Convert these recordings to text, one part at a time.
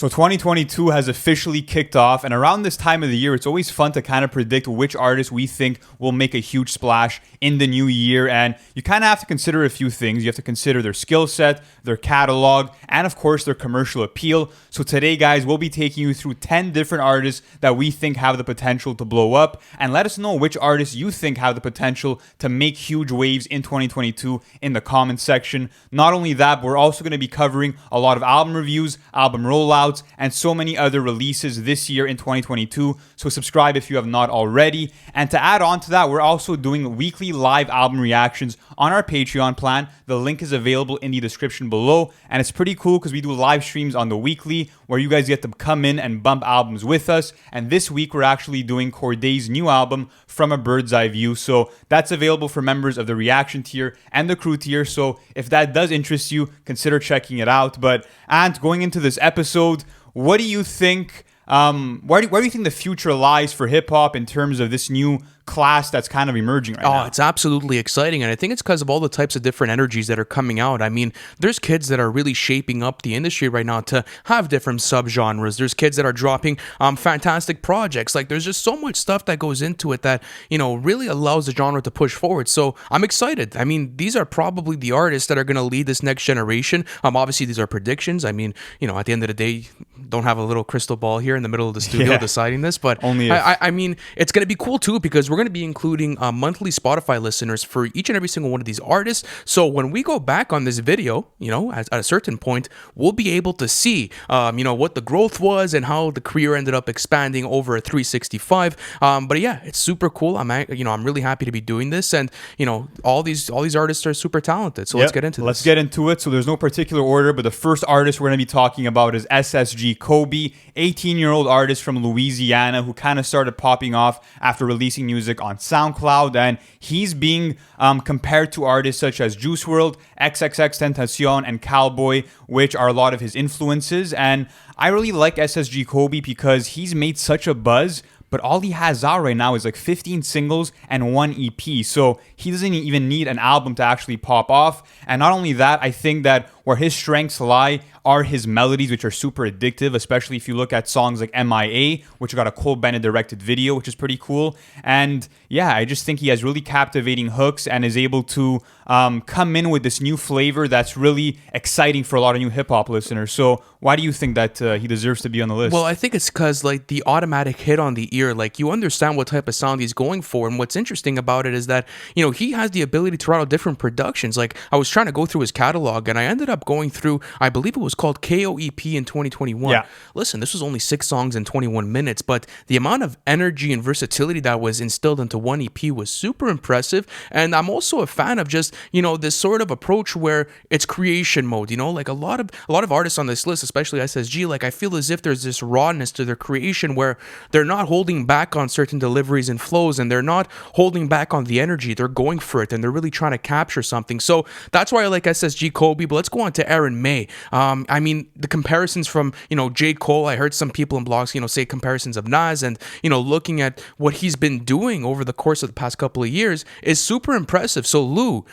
So 2022 has officially kicked off, and around this time of the year, it's always fun to kind of predict which artists we think will make a huge splash in the new year. And you kind of have to consider a few things. You have to consider their skill set, their catalog, and of course their commercial appeal. So today, guys, we'll be taking you through 10 different artists that we think have the potential to blow up, and let us know which artists you think have the potential to make huge waves in 2022 in the comments section. Not only that, but we're also going to be covering a lot of album reviews, album rollouts, and so many other releases this year in 2022. So subscribe if you have not already. And to add on to that, we're also doing weekly live album reactions on our Patreon plan. The link is available in the description below. And it's pretty cool because we do live streams on the weekly where you guys get to come in and bump albums with us. And this week, we're actually doing Cordae's new album, From a Bird's Eye View. So that's available for members of the reaction tier and the crew tier. So if that does interest you, consider checking it out. But and going into this episode, what do you think? Where do you think the future lies for hip hop in terms of this new class that's kind of emerging right now? Oh, it's absolutely exciting, and I think it's because of all the types of different energies that are coming out. I mean, there's kids that are really shaping up the industry right now to have different subgenres. There's kids that are dropping fantastic projects. Like, there's just so much stuff that goes into it that, you know, really allows the genre to push forward. So I'm excited. I mean, these are probably the artists that are going to lead this next generation. Obviously, these are predictions. I mean, you know, at the end of the day, don't have a little crystal ball here in the middle of the studio deciding this, but only I mean, it's going to be cool too, because we're going to be including monthly Spotify listeners for each and every single one of these artists. So when we go back on this video, you know, at a certain point, we'll be able to see, you know, what the growth was and how the career ended up expanding over a 365. But yeah, it's super cool. I'm really happy to be doing this, and you know, all these artists are super talented. So let's get into this. Let's get into it. So there's no particular order, but the first artist we're going to be talking about is SSGKobe, 18-year-old artist from Louisiana who kind of started popping off after releasing music on SoundCloud, and he's being compared to artists such as Juice WRLD, XXXTentacion, and Cowboy, which are a lot of his influences. And I really like SSGKobe because he's made such a buzz, but all he has out right now is like 15 singles and 1 EP. So he doesn't even need an album to actually pop off. And not only that, I think that where his strengths lie are his melodies, which are super addictive, especially if you look at songs like MIA, which got a Cole Bennett directed video, which is pretty cool. And yeah, I just think he has really captivating hooks and is able to come in with this new flavor that's really exciting for a lot of new hip-hop listeners. So why do you think that he deserves to be on the list? Well, I think it's because, like, the automatic hit on the ear, like, you understand what type of sound he's going for. And what's interesting about it is that, you know, he has the ability to write out different productions. Like, I was trying to go through his catalog, and I ended up going through, I believe it was called KOEP in 2021. Yeah. Listen, this was only 6 songs in 21 minutes, but the amount of energy and versatility that was instilled into one EP was super impressive. And I'm also a fan of just, you know, this sort of approach where it's creation mode, you know, like a lot of artists on this list, especially SSG, like, I feel as if there's this rawness to their creation where they're not holding back on certain deliveries and flows, and they're not holding back on the energy. They're going for it, and they're really trying to capture something. So that's why I like SSGKobe. But let's go on to Aaron May. I mean, the comparisons from, you know, J. Cole, I heard some people in blogs, you know, say comparisons of Nas, and, you know, looking at what he's been doing over the course of the past couple of years is super impressive. So Lou,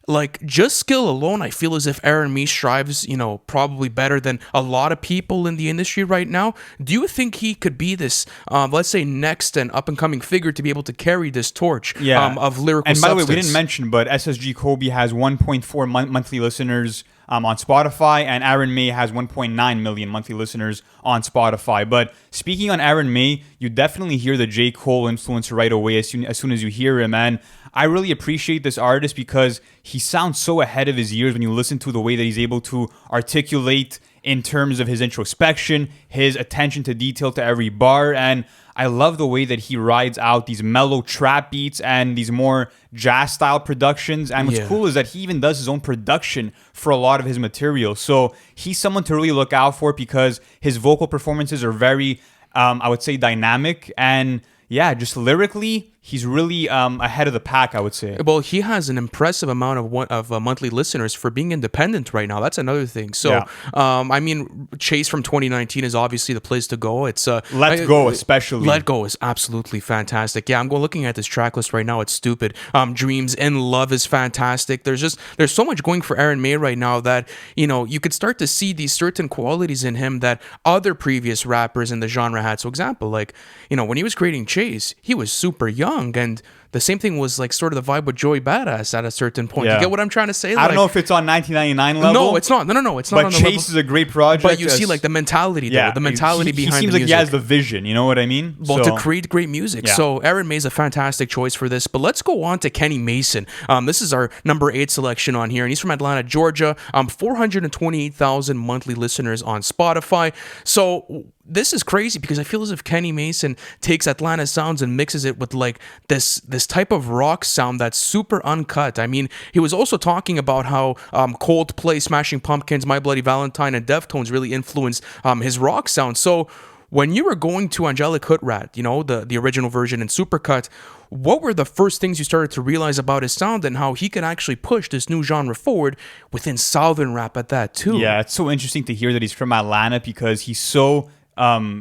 like, just skill alone, I feel as if Aaron May strives, you know, probably better than a lot of people in the industry right now. Do you think he could be this, let's say, next and up-and-coming figure to be able to carry this torch of lyrical substance? And by the way, we didn't mention, but SSGKobe has 1.4 monthly listeners on Spotify, and Aaron May has 1.9 million monthly listeners on Spotify. But speaking on Aaron May, you definitely hear the J. Cole influence right away as soon as you hear him. And I really appreciate this artist because he sounds so ahead of his years when you listen to the way that he's able to articulate in terms of his introspection, his attention to detail to every bar. And I love the way that he rides out these mellow trap beats and these more jazz style productions. And what's cool is that he even does his own production for a lot of his material. So he's someone to really look out for because his vocal performances are very, I would say, dynamic. And yeah, just lyrically, he's really ahead of the pack, I would say. Well, he has an impressive amount of monthly listeners for being independent right now. That's another thing. So, I mean, Chase from 2019 is obviously the place to go. It's Let's Go, especially. Let Go is absolutely fantastic. Yeah, I'm looking at this track list right now. It's stupid. Dreams in Love is fantastic. There's so much going for Aaron May right now that, you know, you could start to see these certain qualities in him that other previous rappers in the genre had. So, example, like, you know, when he was creating Chase, he was super young, and the same thing was like sort of the vibe with Joey Badass at a certain point. Yeah. You get what I'm trying to say? I don't know if it's on 1999 level. No, it's not. No, it's not. But on the Chase level. is a great project. But you see, like, the mentality, though. The mentality behind he seems the like music. he has the vision. You know what I mean? Well, to create great music. Yeah. So Aaron May's a fantastic choice for this. But let's go on to Kenny Mason. This is our number 8 selection on here, and he's from Atlanta, Georgia. 428,000 monthly listeners on Spotify. So this is crazy because I feel as if Kenny Mason takes Atlanta sounds and mixes it with like this type of rock sound that's super uncut. I mean, he was also talking about how Coldplay, Smashing Pumpkins, My Bloody Valentine, and Deftones really influenced his rock sound. So when you were going to Angelic Hood Rat, you know, the original version and Supercut, what were the first things you started to realize about his sound and how he could actually push this new genre forward within Southern rap at that too? Yeah, it's so interesting to hear that he's from Atlanta because he's so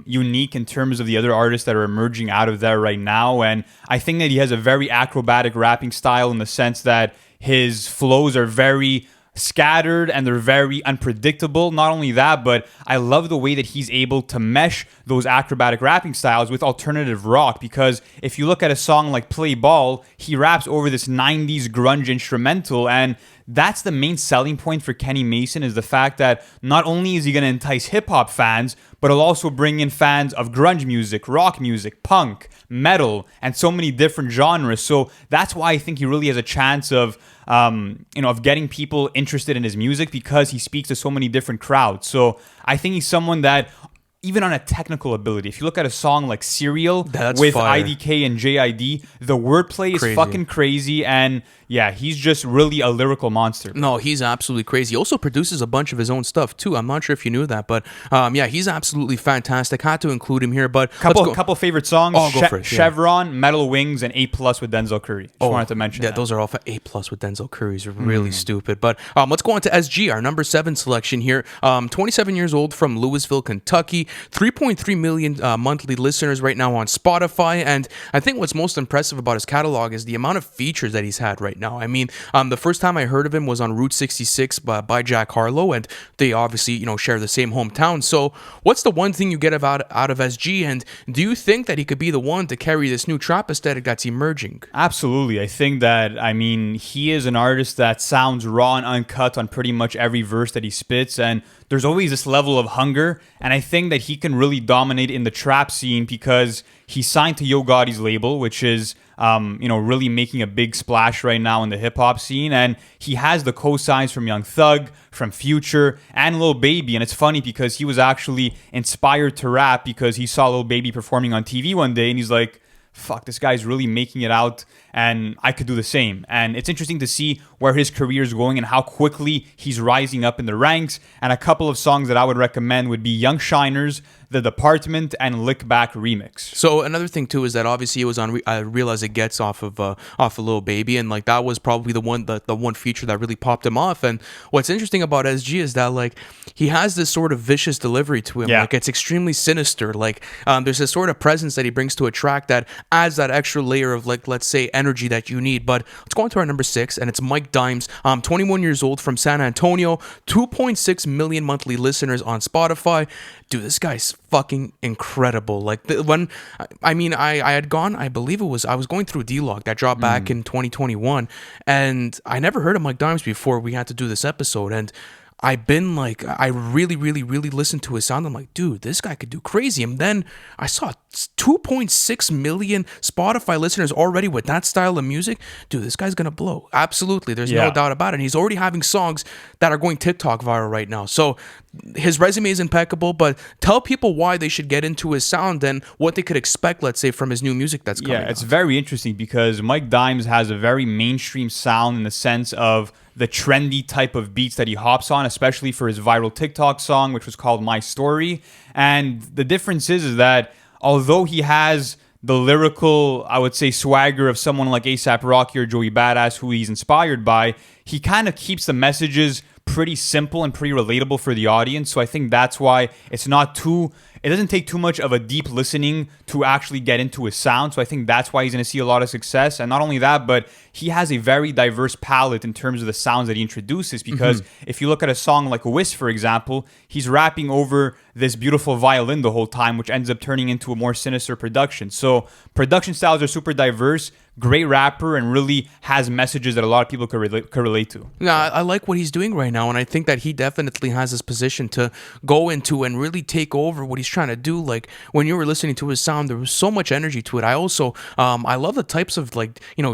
unique in terms of the other artists that are emerging out of there right now. And I think that he has a very acrobatic rapping style in the sense that his flows are very scattered and they're very unpredictable. Not only that, but I love the way that he's able to mesh those acrobatic rapping styles with alternative rock, because if you look at a song like Play Ball, he raps over this 90s grunge instrumental, and that's the main selling point for Kenny Mason, is the fact that not only is he going to entice hip-hop fans, but he'll also bring in fans of grunge music, rock music, punk, metal, and so many different genres. So that's why I think he really has a chance of of getting people interested in his music, because he speaks to so many different crowds. So I think he's someone that, even on a technical ability, if you look at a song like Serial with fire. IDK and JID, the wordplay is Crazy. fucking crazy. And yeah, he's just really a lyrical monster. No, he's absolutely crazy. He also produces a bunch of his own stuff too. I'm not sure if you knew that, but yeah, he's absolutely fantastic. Had to include him here, but Couple favorite songs: go for it, yeah. Chevron, Metal Wings, and A+ with Denzel Curry. Just wanted to mention yeah, that. those are all A+ with Denzel Curry is really stupid. But let's go on to SG, our number 7 selection here. 27 years old, from Louisville, Kentucky. 3.3 million monthly listeners right now on Spotify. And I think what's most impressive about his catalog is the amount of features that he's had right now. I mean, the first time I heard of him was on Route 66 by Jack Harlow, and they obviously, share the same hometown. So what's the one thing you get out of SG, and do you think that he could be the one to carry this new trap aesthetic that's emerging? Absolutely. I think that, he is an artist that sounds raw and uncut on pretty much every verse that he spits, and there's always this level of hunger, and I think that he can really dominate in the trap scene because he's signed to Yo Gotti's label, which is really making a big splash right now in the hip-hop scene, and he has the cosigns from Young Thug, from Future, and Lil Baby. And it's funny because he was actually inspired to rap because he saw Lil Baby performing on TV one day, and he's like, fuck, this guy's really making it out, and I could do the same. And it's interesting to see where his career is going and how quickly he's rising up in the ranks. And a couple of songs that I would recommend would be Young Shiners, The Department, and Lick Back Remix. So another thing too is that obviously it was on Real As It Gets off of Lil Baby, and like that was probably the one feature that really popped him off. And what's interesting about SG is that like he has this sort of vicious delivery to him. Yeah. Like it's extremely sinister. Like there's this sort of presence that he brings to a track that adds that extra layer of, like, let's say, energy that you need. But let's go on to our number 6, and it's Mike Dimes. 21 years old, from San Antonio. 2.6 million monthly listeners on Spotify. Dude, this guy's fucking incredible. Like I had gone, I believe I was going through D-Log that dropped back in 2021, and I never heard of Mike Dimes before we had to do this episode, and I've been like, I really, really, really listened to his sound. I'm like, dude, this guy could do crazy. And then I saw 2.6 million Spotify listeners already with that style of music. Dude, this guy's going to blow. Absolutely. There's no doubt about it. And he's already having songs that are going TikTok viral right now. So his resume is impeccable, but tell people why they should get into his sound and what they could expect, let's say, from his new music that's coming out. It's very interesting because Mike Dimes has a very mainstream sound in the sense of the trendy type of beats that he hops on, especially for his viral TikTok song, which was called My Story. And the difference is that although he has the lyrical, I would say, swagger of someone like A$AP Rocky or Joey Badass, who he's inspired by, he kind of keeps the messages pretty simple and pretty relatable for the audience. So I think that's why it doesn't take too much of a deep listening to actually get into his sound. So I think that's why he's going to see a lot of success. And not only that, but he has a very diverse palette in terms of the sounds that he introduces. Because if you look at a song like Whis, for example, he's rapping over this beautiful violin the whole time, which ends up turning into a more sinister production. So production styles are super diverse. Great rapper, and really has messages that a lot of people could relate to. Yeah, I like what he's doing right now, and I think that he definitely has this position to go into and really take over what he's trying to do. Like when you were listening to his sound, there was so much energy to it. I also I love the types of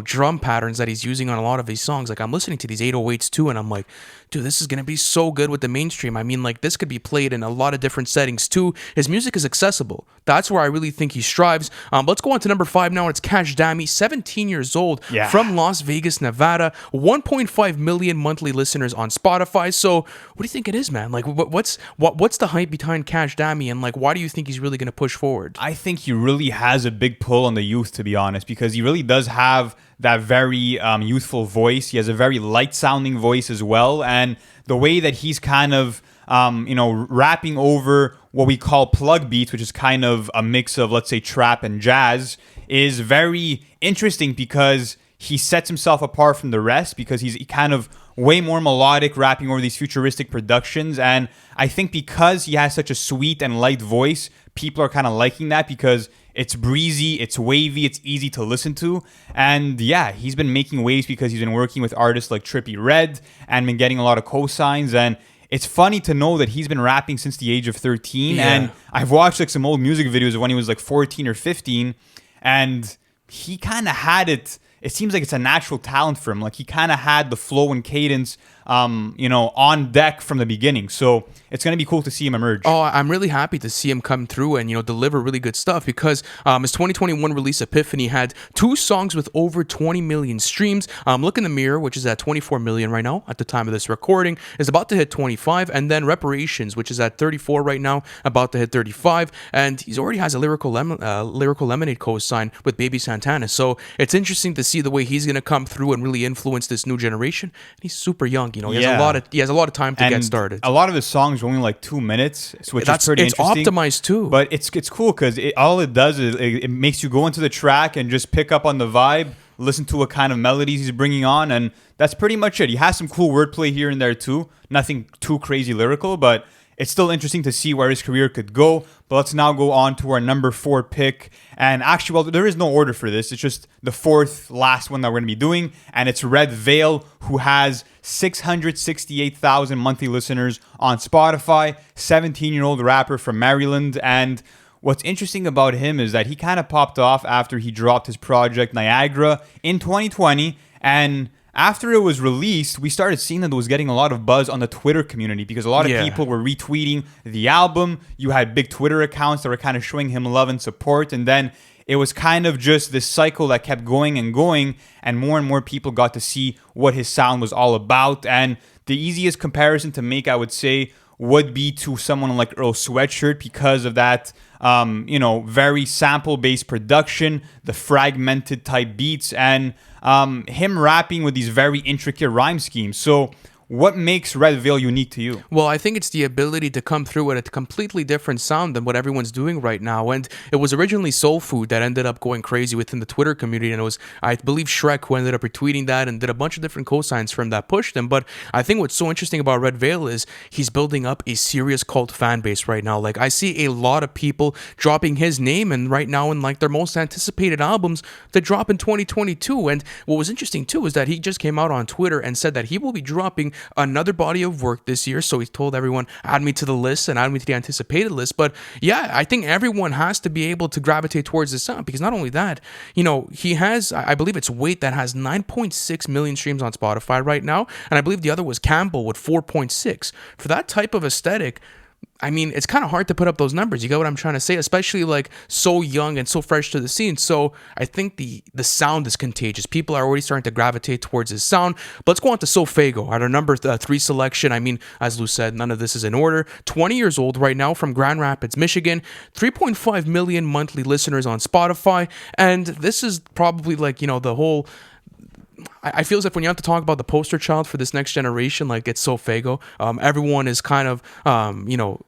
drum patterns that he's using on a lot of his songs. Like I'm listening to these 808s too, and I'm like, dude, this is gonna be so good with the mainstream. I mean, like this could be played in a lot of different settings too. His music is accessible. That's where I really think he strives. Let's go on to number 5 now. And it's HDAMI, 17 years old, from Las Vegas, Nevada, 1.5 million monthly listeners on Spotify. So, what do you think it is, man? Like, what's the hype behind HDAMI, and like, why do you think he's really gonna push forward? I think he really has a big pull on the youth, to be honest, because he really does have that very youthful voice. He has a very light-sounding voice as well, and the way that he's kind of rapping over what we call plug beats, which is kind of a mix of, let's say, trap and jazz, is very interesting because he sets himself apart from the rest because he's kind of way more melodic, rapping over these futuristic productions. And I think because he has such a sweet and light voice, people are kind of liking that because it's breezy, it's wavy, it's easy to listen to. And yeah, he's been making waves because he's been working with artists like Trippie Redd and been getting a lot of cosigns. And it's funny to know that he's been rapping since the age of 13. Yeah. And I've watched like some old music videos of when he was like 14 or 15. And he kind of had it. It seems like it's a natural talent for him. Like he kind of had the flow and cadence, on deck from the beginning. So it's going to be cool to see him emerge. Oh, I'm really happy to see him come through and, deliver really good stuff because his 2021 release Epiphany had 2 songs with over 20 million streams. Look in the Mirror, which is at 24 million right now at the time of this recording, is about to hit 25. And then Reparations, which is at 34 right now, about to hit 35. And he already has a Lyrical Lemonade co-sign with Baby Santana. So it's interesting to see the way he's going to come through and really influence this new generation. And he's super young. He has a lot of time to get started. A lot of his songs are only like 2 minutes, which is pretty interesting. It's optimized too. But it's cool because all it does is it makes you go into the track and just pick up on the vibe, listen to what kind of melodies he's bringing on, and that's pretty much it. He has some cool wordplay here and there too. Nothing too crazy lyrical, but it's still interesting to see where his career could go. But let's now go on to our number 4 pick. And actually, well, there is no order for this. It's just the 4th last one that we're going to be doing. And it's redveil, who has 668,000 monthly listeners on Spotify. 17-year-old rapper from Maryland. And what's interesting about him is that he kind of popped off after he dropped his project Niagara in 2020. And after it was released, we started seeing that it was getting a lot of buzz on the Twitter community because a lot of people were retweeting the album. You had big Twitter accounts that were kind of showing him love and support. And then it was kind of just this cycle that kept going and going. And more people got to see what his sound was all about. And the easiest comparison to make, I would say, would be to someone like Earl Sweatshirt because of that, very sample-based production, the fragmented type beats, and him rapping with these very intricate rhyme schemes. So what makes redveil unique to you? Well, I think it's the ability to come through with a completely different sound than what everyone's doing right now. And it was originally Soul Food that ended up going crazy within the Twitter community. And it was, I believe, Shrek who ended up retweeting that and did a bunch of different cosigns from that pushed him. But I think what's so interesting about redveil is he's building up a serious cult fan base right now. Like I see a lot of people dropping his name and right now in like their most anticipated albums that drop in 2022. And what was interesting too is that he just came out on Twitter and said that he will be dropping another body of work this year. So he told everyone, add me to the list and add me to the anticipated list. But yeah, I think everyone has to be able to gravitate towards this sound because not only that, he has, I believe it's Weight that has 9.6 million streams on Spotify right now. And I believe the other was Campbell with 4.6. For that type of aesthetic, I mean, it's kind of hard to put up those numbers. You get what I'm trying to say? Especially like so young and so fresh to the scene. So I think the sound is contagious. People are already starting to gravitate towards his sound. But let's go on to SoFaygo at our number 3 selection. I mean, as Lou said, none of this is in order. 20 years old right now from Grand Rapids, Michigan. 3.5 million monthly listeners on Spotify. And this is probably like, the whole... I feel as if when you have to talk about the poster child for this next generation, like it's SoFaygo. Everyone is kind of,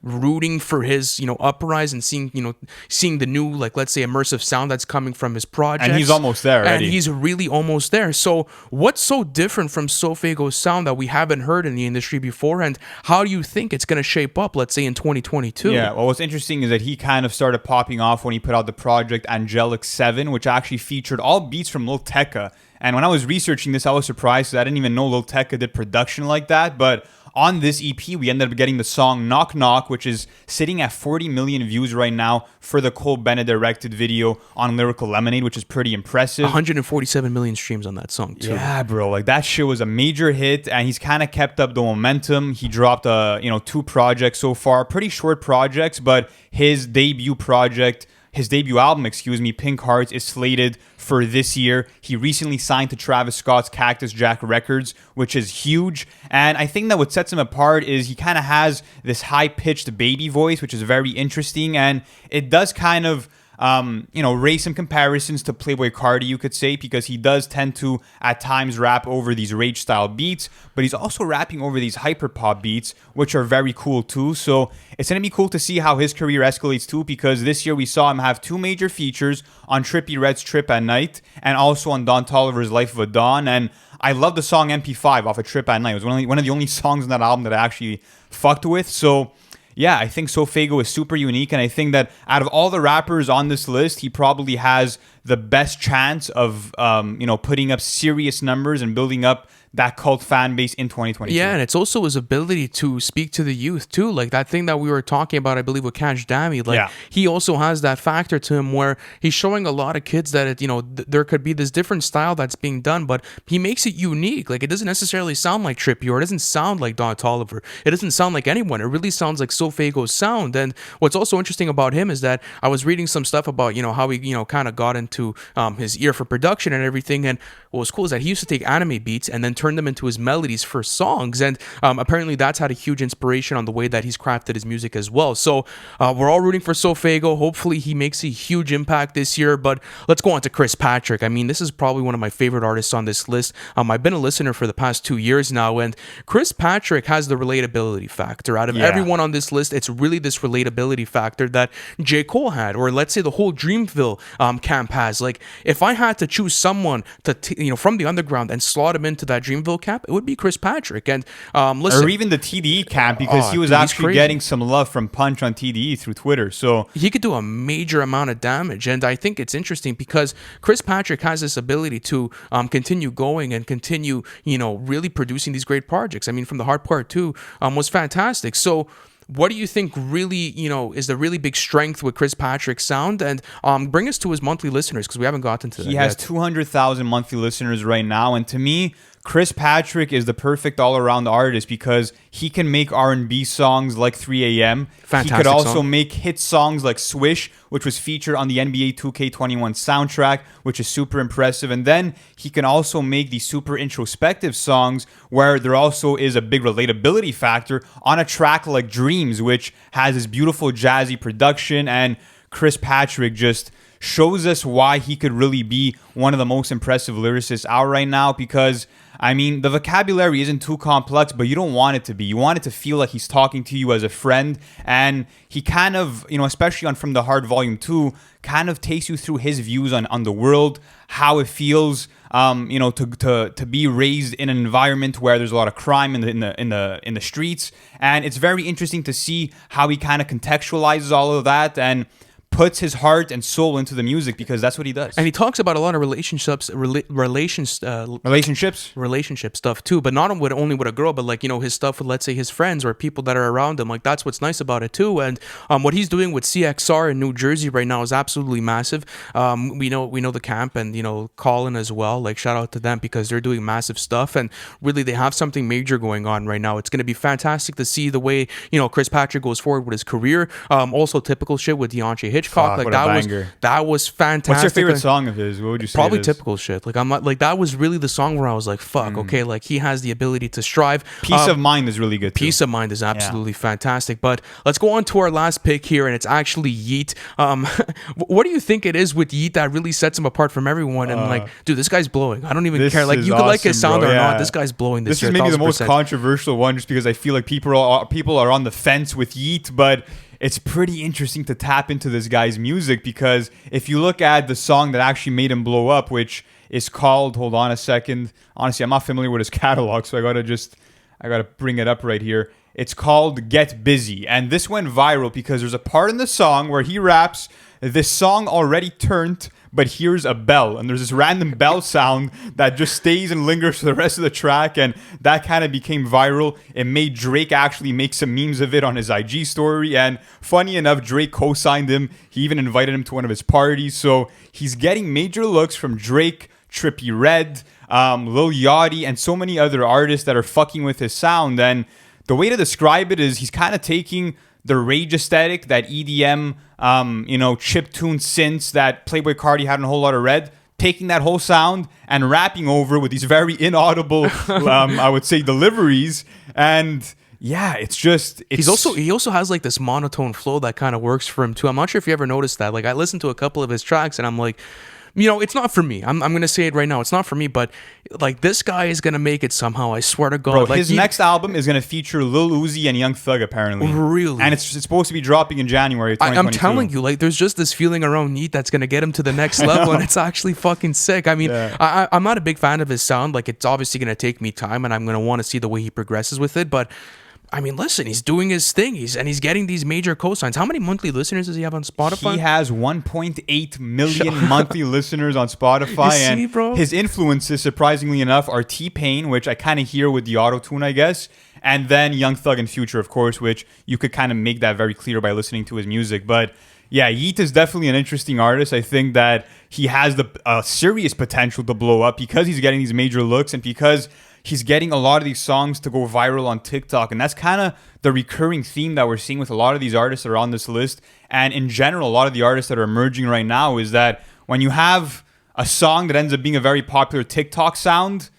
rooting for his, uprise and seeing the new, like, let's say, immersive sound that's coming from his project. And he's almost there already. And he's really almost there. So what's so different from SoFaygo's sound that we haven't heard in the industry before? And how do you think it's going to shape up, let's say, in 2022? Yeah, well, what's interesting is that he kind of started popping off when he put out the project Angelic 7, which actually featured all beats from Lil Tecca. And when I was researching this, I was surprised because I didn't even know Lil Tecca did production like that. But on this EP, we ended up getting the song Knock Knock, which is sitting at 40 million views right now for the Cole Bennett directed video on Lyrical Lemonade, which is pretty impressive. 147 million streams on that song, too. Yeah, bro. Like, that shit was a major hit, and he's kind of kept up the momentum. He dropped, 2 projects so far. Pretty short projects, but his debut album, Pink Hearts, is slated for this year. He recently signed to Travis Scott's Cactus Jack Records, which is huge. And I think that what sets him apart is he kind of has this high-pitched baby voice, which is very interesting. And it does kind of raise some comparisons to Playboi Carti, you could say, because he does tend to at times rap over these rage style beats, but he's also rapping over these hyper pop beats, which are very cool too. So it's going to be cool to see how his career escalates too, because this year we saw him have 2 major features on Trippie Redd's Trip at Night and also on Don Toliver's Life of a Don. And I love the song MP5 off of Trip at Night. It was one of the only songs on that album that I actually fucked with. So yeah, I think SoFaygo is super unique, and I think that out of all the rappers on this list, he probably has the best chance of, putting up serious numbers and building up that cult fan base in 2022. Yeah, and it's also his ability to speak to the youth too. Like that thing that we were talking about, I believe, with HDAMI. Like he also has that factor to him where he's showing a lot of kids that there could be this different style that's being done, but he makes it unique. Like it doesn't necessarily sound like Trippie, or it doesn't sound like Don Toliver. It doesn't sound like anyone. It really sounds like SoFaygo's sound. And what's also interesting about him is that I was reading some stuff about how he kind of got into his ear for production and everything. And what was cool is that he used to take anime beats and then turn them into his melodies for songs, and apparently that's had a huge inspiration on the way that he's crafted his music as well. So we're all rooting for SoFaygo. Hopefully he makes a huge impact this year. But let's go on to Chris Patrick. I mean, this is probably one of my favorite artists on this list. I've been a listener for the past 2 years now, and Chris Patrick has the relatability factor. Out of everyone on this list, it's really this relatability factor that J. Cole had, or let's say the whole Dreamville camp has. Like if I had to choose someone to from the underground and slot him into that Dreamville camp, it would be Chris Patrick. And listen, or even the TDE camp, because he was actually getting some love from Punch on TDE through Twitter. So he could do a major amount of damage. And I think it's interesting because Chris Patrick has this ability to continue going and continue, really producing these great projects. I mean, from the Hard Part 2 was fantastic. So what do you think really, is the really big strength with Chris Patrick's sound? And bring us to his monthly listeners, because we haven't gotten to that yet. He has 200,000 monthly listeners right now. And to me, Chris Patrick is the perfect all-around artist because he can make R&B songs like 3 a.m. Fantastic. He could also song. make hit songs like Swish, which was featured on the NBA 2K21 soundtrack, which is super impressive. And then he can also make these super introspective songs where there also is a big relatability factor on a track like Dreams, which has this beautiful jazzy production. And Chris Patrick just shows us why he could really be one of the most impressive lyricists out right now, because I mean, the vocabulary isn't too complex, but you don't want it to be. You want it to feel like he's talking to you as a friend. And he kind of, especially on From the Heart Volume 2, kind of takes you through his views on the world, how it feels, to be raised in an environment where there's a lot of crime in the streets. And it's very interesting to see how he kind of contextualizes all of that and puts his heart and soul into the music because that's what he does. And he talks about a lot of relationships, relationship stuff too, but not only with a girl, but like, you know, his stuff with, let's say, his friends or people that are around him. Like, that's what's nice about it too. And what he's doing with CXR in New Jersey right now is absolutely massive. We know the camp and, you know, Colin as well. Like, shout out to them because they're doing massive stuff and really they have something major going on right now. It's going to be fantastic to see the way, you know, Chris Patrick goes forward with his career. Also typical shit with Deontay Hitchcock. Like, that was fantastic. What's your favorite song of his? What would you say? Probably Typical Shit. Like, I'm not, like, that was really the song where I was like, fuck, okay, like, he has the ability to strive. Peace of Mind is really good too. Peace of Mind is absolutely fantastic. But let's go on to our last pick here, and it's actually Yeat. What do you think it is with Yeat that really sets him apart from everyone? And like, dude, this guy's blowing. I don't even care. Like, you could like his sound or not. This guy's blowing this year. This is maybe the most controversial one just because I feel like people are on the fence with Yeat, but it's pretty interesting to tap into this guy's music because if you look at the song that actually made him blow up, which is called, hold on a second. Honestly, I'm not familiar with his catalog, so I gotta bring it up right here. It's called Get Busy. And this went viral because there's a part in the song where he raps, "This song already turned, but here's a bell." And there's this random bell sound that just stays and lingers for the rest of the track. And that kind of became viral. It made Drake actually make some memes of it on his IG story. And funny enough, Drake co-signed him. He even invited him to one of his parties. So he's getting major looks from Drake, Trippie Redd, Lil Yachty, and so many other artists that are fucking with his sound. And the way to describe it is he's kind of taking the rage aesthetic, that EDM, chiptune synths that Playboi Carti had in a whole lot of Red, taking that whole sound and rapping over with these very inaudible, I would say, deliveries. And yeah, he also has like this monotone flow that kind of works for him too. I'm not sure if you ever noticed that. Like, I listened to a couple of his tracks and I'm like, you know, it's not for me. I'm going to say it right now. It's not for me, but like, this guy is going to make it somehow. I swear to God. Bro, like, his next album is going to feature Lil Uzi and Young Thug, apparently. Really? And it's supposed to be dropping in January 2022. I'm telling you, like, there's just this feeling around Yeat that's going to get him to the next level, and it's actually fucking sick. I mean, I'm not a big fan of his sound. Like, it's obviously going to take me time, and I'm going to want to see the way he progresses with it, but I mean, listen, he's doing his thing. He's getting these major cosigns. How many monthly listeners does he have on Spotify? He has 1.8 million monthly listeners on Spotify. You see, bro? His influences, surprisingly enough, are T-Pain, which I kind of hear with the auto-tune, I guess. And then Young Thug and Future, of course, which you could kind of make that very clear by listening to his music. But yeah, Yeat is definitely an interesting artist. I think that he has the serious potential to blow up because he's getting these major looks and because he's getting a lot of these songs to go viral on TikTok. And that's kind of the recurring theme that we're seeing with a lot of these artists that are on this list. And in general, a lot of the artists that are emerging right now is that when you have a song that ends up being a very popular TikTok sound,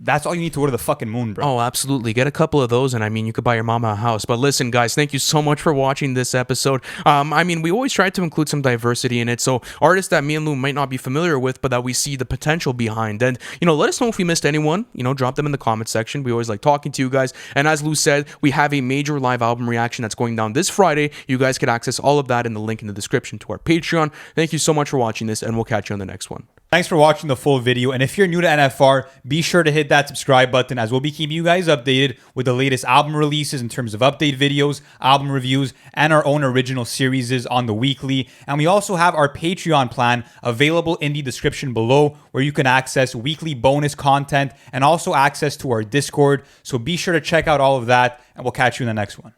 that's all you need to go to the fucking moon, bro. Oh, absolutely. Get a couple of those, and I mean, you could buy your mama a house. But listen, guys, thank you so much for watching this episode. I mean, we always try to include some diversity in it. So artists that me and Lou might not be familiar with, but that we see the potential behind. And, you know, let us know if we missed anyone. You know, drop them in the comments section. We always like talking to you guys. And as Lou said, we have a major live album reaction that's going down this Friday. You guys can access all of that in the link in the description to our Patreon. Thank you so much for watching this, and we'll catch you on the next one. Thanks for watching the full video, and if you're new to NFR, be sure to hit that subscribe button as we'll be keeping you guys updated with the latest album releases in terms of update videos, album reviews, and our own original series on the weekly. And we also have our Patreon plan available in the description below where you can access weekly bonus content and also access to our Discord. So be sure to check out all of that, and we'll catch you in the next one.